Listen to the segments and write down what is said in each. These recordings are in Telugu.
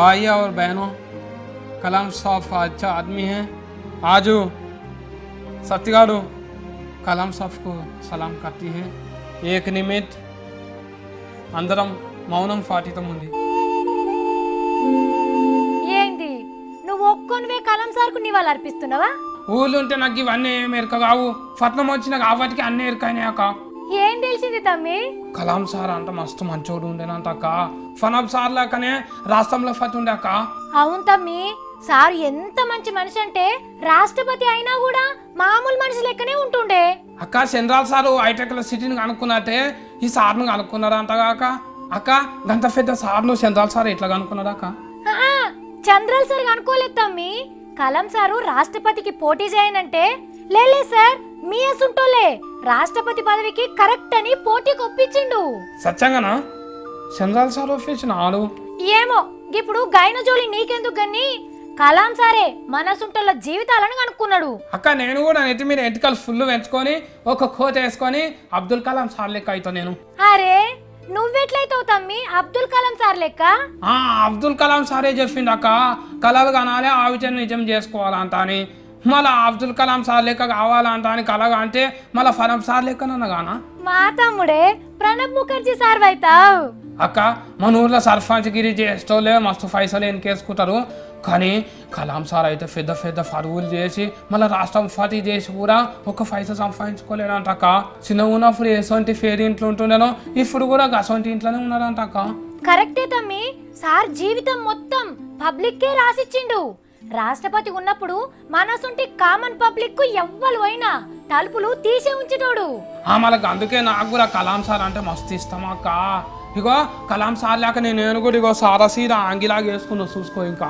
भाई और बहनों, कलाम साहब अच्छा आदमी है। आज सत्यगारू कलाम साहब को सलाम करती है। एक निमित्त अंदरम మౌనం పాటితం ఉంది. ఏంది నువ్వు ఒక్కొనివే కలం సార్కు నివాళులు అర్పిస్తున్నావా? ఊళ్ళు ఉంటే నాకు ఇవన్నీ ఎరక కావు. ఫట్నం వచ్చిన కాబట్టి అన్నీ ఎరకైనాయక. ఏం తెలిసింది తమ్మి? కలాం సార్ అంట మస్తు మంచోడు ఉండేనంట అక్క. ఫనబ్ సార్ లాకనే రాష్ట్రంలో ఫట్ ఉండే అక్క. అవును తమ్మి, సార్ ఎంత మంచి మనిషి అంటే రాష్ట్రపతి అయినా కూడా మామూలు మనిషి లెక్కనే ఉంటుండే. అక్క చంద్రాల్ సారు హైటెక్ లో సిటీని కనుక్కున్నట్టే ఈ సార్ను కనుక్కున్నారా అంటగా అక్క. అక్క గంత పెద్ద సార్ను చంద్రాల్ సార్ ఎట్లా కనుక్కున్నారా అక్క? చంద్రాల్ సార్ కనుక్కోలేదు తమ్మి. కలాం సారు రాష్ట్రపతికి పోటీ చేయనంటే లేలే సార్ మీ అసుంటోలే రాష్ట్రపతి పదవికి కరెక్ట్ అని పోటీకి ఒప్పించిండు. సత్యంగానా? చంద్రాల్ సార్ ఒప్పించిన ఆడు ఏమో ఇప్పుడు గైన జోలి నీకెందుకు గన్ని కలాం సారే మనసుంటోళ్ళ జీవితాలను కనుక్కున్నాడు. అక్క నేను కూడా నెత్తి మీద ఎంటికలు ఫుల్ పెంచుకొని ఒక కోట్ వేసుకొని అబ్దుల్ కలాం సార్ లెక్క అవుతా నేను. అరే నువ్వెట్లయితావు తమ్మి అబ్దుల్ కలాం సార్ లెక్క? అబ్దుల్ కలాం సారే చెప్పిండు అక్క, కళలు కనాలి ఆవిచని నిజం చేసుకోవాలంట అని. మళ్ళా అబ్దుల్ కలాం సార్ లెక్క కావాలంట అని కలగా అంటే మళ్ళా ఫరమ్ సార్ లెక్కనగానా? మా తమ్ముడే ప్రణబ్ ముఖర్జీ సార్ అవుతావు. అక్క మన ఊర్లో సర్పంచ్ గిరి చేస్తోలే మస్తు పైసలు ఎన్కేసుకుంటారు, కానీ కలాం సార్ అయితే పెద్ద పెద్ద ఫరువులు చేసి మళ్ళీ రాష్ట్రపతి చేసి కూడా ఒక పైసా సంపాదించుకోలేడంట అక్క. చిన్న ఉన్నప్పుడు ఎసొంటి ఫేర్ ఇంట్లో ఉంటుండేనో ఇప్పుడు కూడా అసొంటి ఇంట్లోనే ఉన్నాడంట అక్క. కరెక్టే తమ్మి, సార్ జీవితం మొత్తం పబ్లిక్ కే రాసిచ్చిండు. రాష్ట్రపతి ఉన్నప్పుడు మనసుంటి కామన్ పబ్లిక్ కు ఎవ్వరు అయినా తలుపులు తీసే ఉంచేటోడు. మనకు అందుకే నాకు కూడా కలాం సార్ అంటే మస్తు ఇష్టం అక్క. ఇగో కలాం సార్ లేక నేను కూడా ఇగో సారసీర ఆంగిలాగా వేసుకున్నా చూసుకో. ఇంకా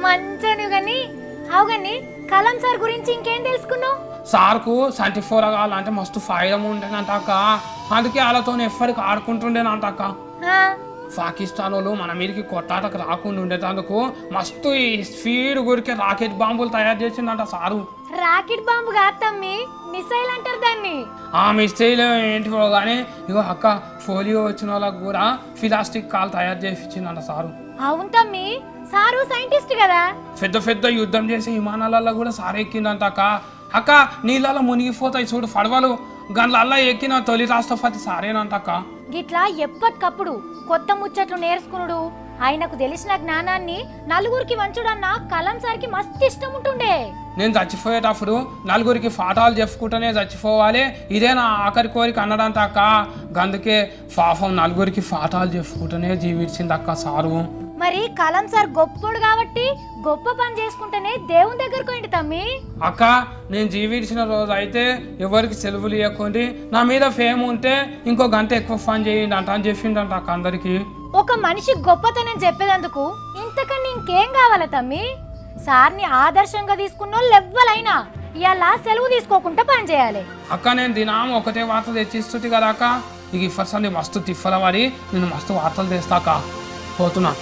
మంచను గాని అవుగాని కలాం సార్ గురించి ఇంకేం తెలుసుకున్నావు? సార్కు 74 కావాలంటే మస్తు ఫైరం ఉండేనంట అక్క. అందుకే వాళ్ళతో ఎప్పటికి ఆడుకుంటుండేనంట అక్క. పాకిస్తాన్ వాళ్ళు మన మీదకి కొట్టాటకు రాకుండా ఉండేటందుకు మస్తు ఈ స్పీడ్ గురికి రాకెట్ బాంబులు తయారు చేసిందంట సారు. రాకెట్ బాంబు కాదు తమ్మి, మిసైల్ అంటారు దాన్ని. మిసైల్ ఏంటివో కానీ ఇగో అక్క పోలియో వచ్చిన వాళ్ళకి కూడా ప్లాస్టిక్ కాల్ తయారు చేయించిందంట సారు. అవును తమ్మి, సారు సైంటిస్ట్ కదా. పెద్ద పెద్ద యుద్ధం చేసే విమానాలలో కూడా సార్ ఎక్కిందంట అక్క. అక్క నీళ్ళలో మునిగిపోతాయి చూడు పడవలు, గన్లల్లా ఎక్కిన తొలి రాష్ట్రపతి సారేనంట అక్క. గిట్లా ఎప్పటికప్పుడు కొత్త ముచ్చట్లు నేర్చుకునుడు, ఆయనకు తెలిసిన జ్ఞానాన్ని నలుగురికి వంచుడన్న కలాం సార్కి మస్తు ఇష్టం ఉంటుండే. నేను చచ్చిపోయేటప్పుడు నలుగురికి పాఠాలు చెప్పుకుంటూనే చచ్చిపోవాలి, ఇదే నా ఆఖరి కోరిక అన్నడంట అక్క. అందుకే పాపం నలుగురికి పాఠాలు చెప్పుకుంటూనే జీవించింది అక్క సారు. మరి కలాం సార్ గొప్పోడు కాబట్టి గొప్ప పని చేసుకుంటేనే దేవుని దగ్గరకు ఏంటి తమ్మి? అక్క నేను జీవించిన రోజు అయితే ఎవరికి సెలవులు ఇవ్వకండి, నా మీద ఫేమ్ ఉంటే ఇంకో గంట ఎక్కువ పని చేయండి అంట అని చెప్పిండంట అక్క అందరికి. ఒక మనిషి గొప్పతనం చెప్పేదందుకు ఇంతకన్నా ఇంకేం కావాలా తమ్మి? సార్ని ఆదర్శంగా తీసుకున్న వాళ్ళు ఎవ్వరైనా ఇలా సెలవు తీసుకోకుండా పని చేయాలి. అక్క నేను దినం ఒకటే వార్త తెచ్చిస్తుంది కదా అక్క. ఇక ఇఫర్స్ అన్ని మస్తు తిప్పల వాడి నేను మస్తు వార్తలు తెస్తాక పోతున్నా.